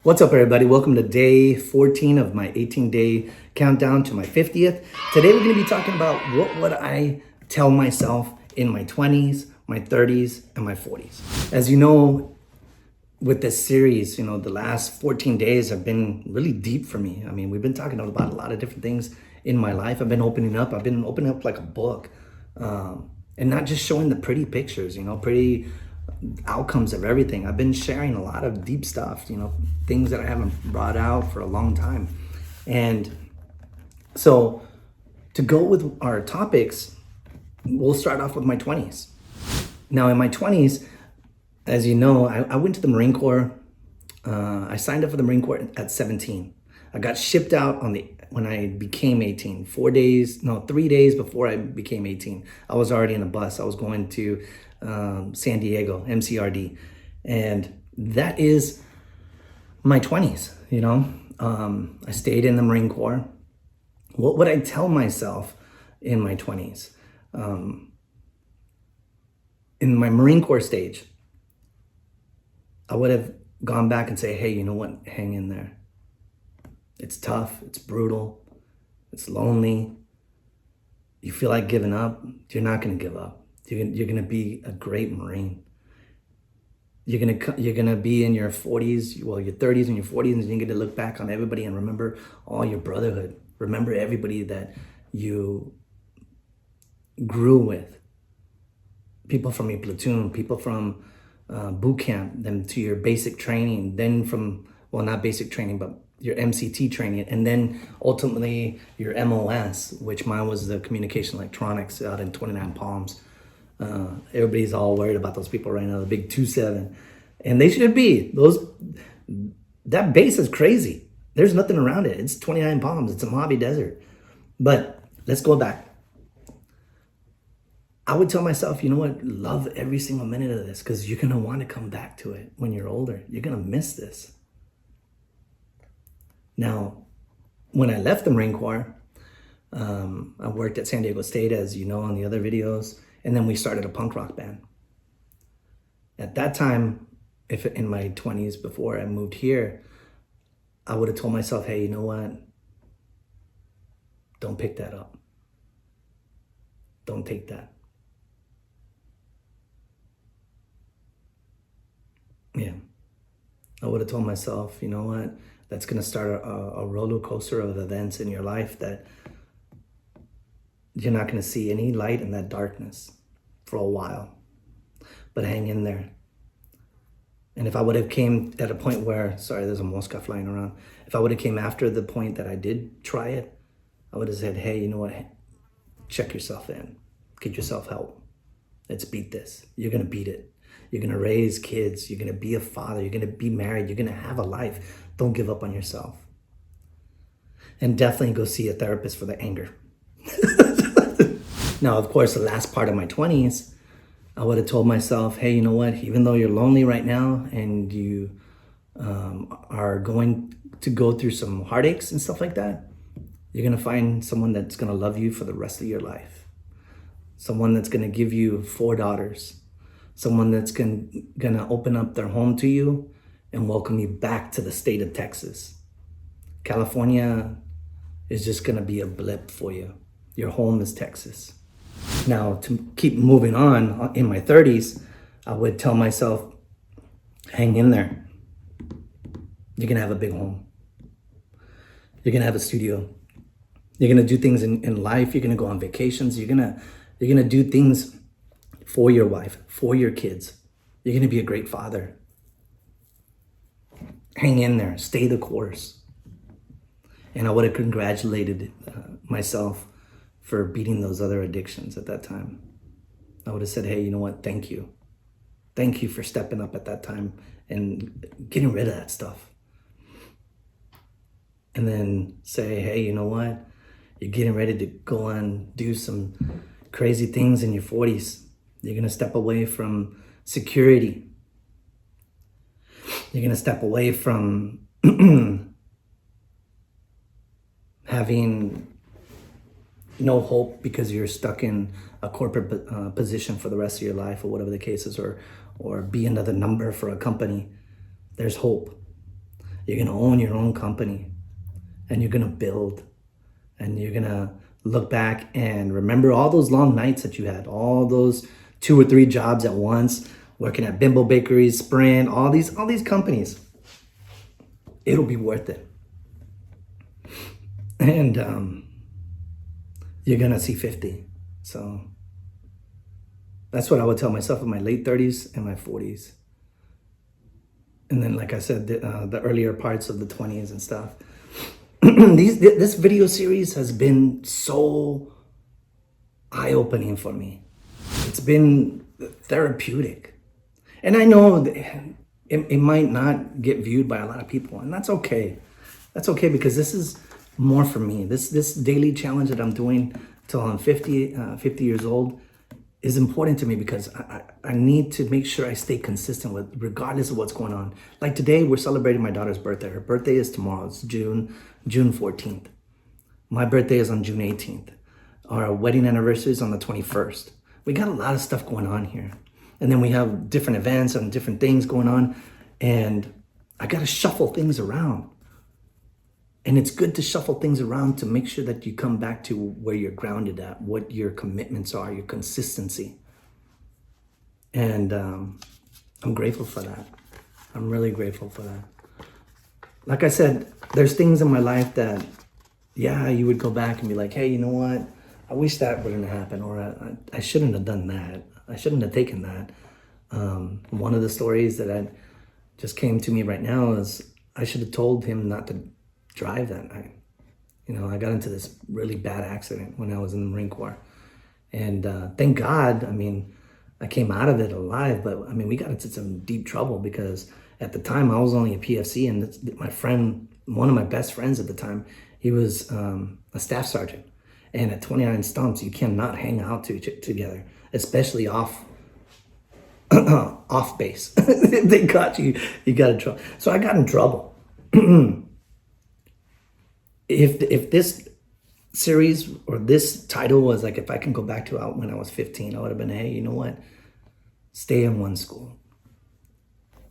What's up, everybody? Welcome to day 14 of my 18-day countdown to my 50th. Today, we're going to be talking about what would I tell myself in my 20s, my 30s, and my 40s. As you know, with this series, the last 14 days have been really deep for me. I mean, we've been talking about a lot of different things in my life. I've been opening up like a book, and not just showing the pretty pictures, pretty outcomes of everything. I've been sharing a lot of deep stuff, things that I haven't brought out for a long time. And so to go with our topics, we'll start off with my 20s. Now in my 20s, as you know, I went to the Marine Corps. I signed up for the Marine Corps at 17. I got shipped out when I became 18, 3 days before I became 18. I was already in a bus. I was going to San Diego, MCRD. And that is my 20s, I stayed in the Marine Corps. What would I tell myself in my 20s? In my Marine Corps stage, I would have gone back and say, hey, you know what? Hang in there. It's tough. It's brutal. It's lonely. You feel like giving up. You're not going to give up. You're going to be a great Marine. You're going to be in your 40s, your 30s and your 40s, and you're going to look back on everybody and remember all your brotherhood. Remember everybody that you grew with. People from your platoon, people from boot camp, then to your basic training, then not basic training, but your MCT training, and then ultimately your MOS, which mine was the communication electronics out in 29 Palms. Everybody's all worried about those people right now, the big 2-7. And they should be. That base is crazy. There's nothing around it. It's 29 Palms. It's a Mojave Desert. But let's go back. I would tell myself, you know what? Love every single minute of this, because you're going to want to come back to it when you're older. You're going to miss this. Now, when I left the Marine Corps, I worked at San Diego State, as you know, on the other videos. And then we started a punk rock band. At that time, if in my 20s before I moved here, I would have told myself, hey, you know what? Don't pick that up. Don't take that. Yeah. I would have told myself, you know what? That's going to start a roller coaster of events in your life that you're not going to see any light in that darkness for a while, but hang in there. And if I would have came at a point where, sorry, there's a mosca flying around. If I would have came after the point that I did try it, I would have said, hey, you know what? Check yourself in. Get yourself help. Let's beat this. You're going to beat it. You're going to raise kids. You're going to be a father. You're going to be married. You're going to have a life. Don't give up on yourself. And definitely go see a therapist for the anger. Now, of course, the last part of my 20s, I would have told myself, hey, you know what? Even though you're lonely right now and you are going to go through some heartaches and stuff like that, you're going to find someone that's going to love you for the rest of your life. Someone that's going to give you 4 daughters. Someone that's going to open up their home to you and welcome you back to the state of Texas. California is just going to be a blip for you. Your home is Texas. Now, to keep moving on, in my 30s, I would tell myself, hang in there. You're going to have a big home. You're going to have a studio. You're going to do things in life. You're going to go on vacations. You're going to do things for your wife, for your kids. You're going to be a great father. Hang in there. Stay the course. And I would have congratulated myself for beating those other addictions at that time. I would have said, hey, you know what? Thank you. Thank you for stepping up at that time and getting rid of that stuff. And then say, hey, you know what? You're getting ready to go and do some crazy things in your 40s. You're going to step away from security. You're going to step away from having no hope because you're stuck in a corporate position for the rest of your life, or whatever the case is, or be another number for a company. There's hope. You're going to own your own company, and you're going to build, and you're going to look back and remember all those long nights that you had, all those 2 or 3 jobs at once, working at Bimbo Bakeries, Sprint, all these companies. It'll be worth it. And you're going to see 50. So that's what I would tell myself in my late 30s and my 40s. And then, like I said, the earlier parts of the 20s and stuff. This video series has been so eye-opening for me. It's been therapeutic. And I know it might not get viewed by a lot of people, and that's okay. That's okay, because this is more for me. This daily challenge that I'm doing till I'm 50 years old is important to me, because I need to make sure I stay consistent with, regardless of what's going on. Like today, we're celebrating my daughter's birthday. Her birthday is tomorrow. It's June 14th. My birthday is on June 18th. Our wedding anniversary is on the 21st. We got a lot of stuff going on here. And then we have different events and different things going on. And I got to shuffle things around. And it's good to shuffle things around to make sure that you come back to where you're grounded at, what your commitments are, your consistency. And I'm grateful for that. I'm really grateful for that. Like I said, there's things in my life that, yeah, you would go back and be like, hey, you know what? I wish that wouldn't happen, or I shouldn't have done that. I shouldn't have taken that. One of the stories that just came to me right now is I should have told him not to drive that night. I got into this really bad accident when I was in the Marine Corps. And thank God, I came out of it alive, but we got into some deep trouble, because at the time I was only a PFC, and my friend, one of my best friends at the time, he was a staff sergeant. And at 29 stumps, you cannot hang out together, especially off base. They got you. You got in trouble. So I got in trouble. If this series or this title was like, if I can go back to when I was 15, I would have been, hey, you know what? Stay in one school.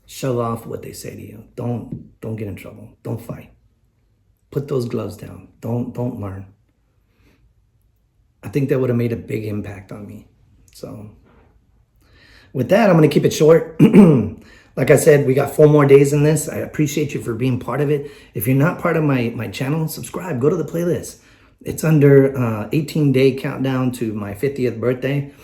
Shove off what they say to you. Don't get in trouble. Don't fight. Put those gloves down. Don't learn. I think that would have made a big impact on me. So with that, I'm going to keep it short. Like I said, we got 4 more days in this. I appreciate you for being part of it. If you're not part of my channel, subscribe. Go to the playlist. It's under 18-day countdown to my 50th birthday.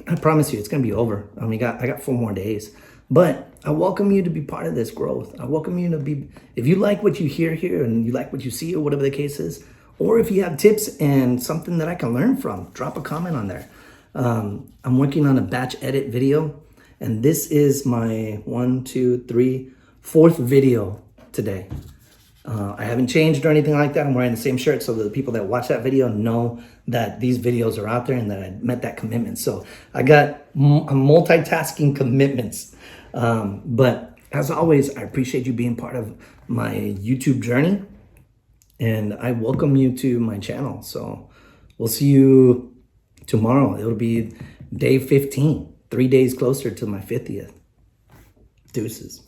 I promise you, it's going to be over. I got 4 more days. But I welcome you to be part of this growth. I welcome you to be, if you like what you hear here and you like what you see, or whatever the case is, or if you have tips and something that I can learn from, drop a comment on there. I'm working on a batch edit video, and this is my 4th video today. I haven't changed or anything like that. I'm wearing the same shirt, so the people that watch that video know that these videos are out there and that I met that commitment. So I got multitasking commitments. But as always, I appreciate you being part of my YouTube journey, and I welcome you to my channel. So we'll see you tomorrow. It'll be day 15, 3 days closer to my 50th. Deuces.